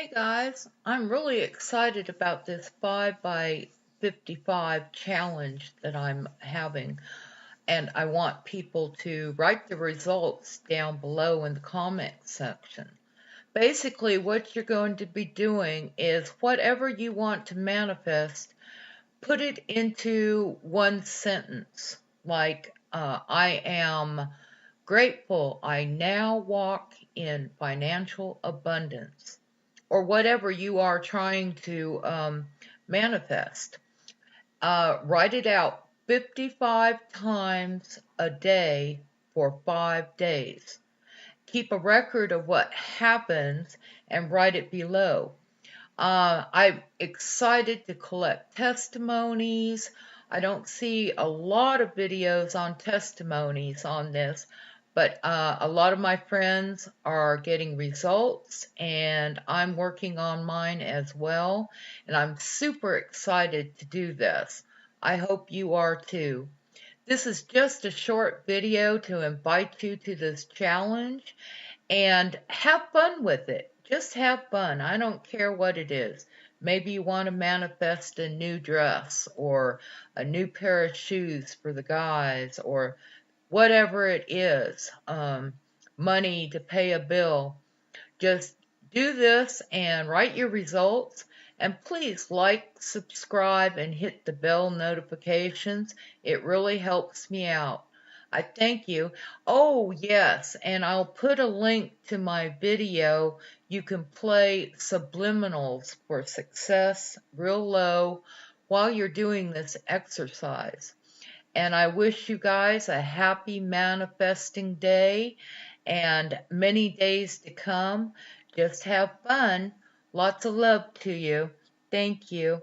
Hey guys, I'm really excited about this 5 by 55 challenge that I'm having, and I want people to write the results down below in the comment section. Basically, what you're going to be doing is whatever you want to manifest, put it into one sentence, like, I am grateful I now walk in financial abundance, or whatever you are trying to manifest. Write it out 55 times a day for 5 days. Keep a record of what happens and write it below. I'm excited to collect testimonies. I don't see a lot of videos on testimonies on this, but a lot of my friends are getting results, and I'm working on mine as well, and I'm super excited to do this. I hope you are too. This is just a short video to invite you to this challenge and have fun with it. Just have fun. I don't care what it is. Maybe you want to manifest a new dress or a new pair of shoes for the guys or whatever it is, money to pay a bill. Just do this and write your results. And please like, subscribe, and hit the bell notifications. It really helps me out. I thank you. Oh, yes, and I'll put a link to my video. You can play subliminals for success real low while you're doing this exercise. And I wish you guys a happy manifesting day and many days to come. Just have fun. Lots of love to you. Thank you.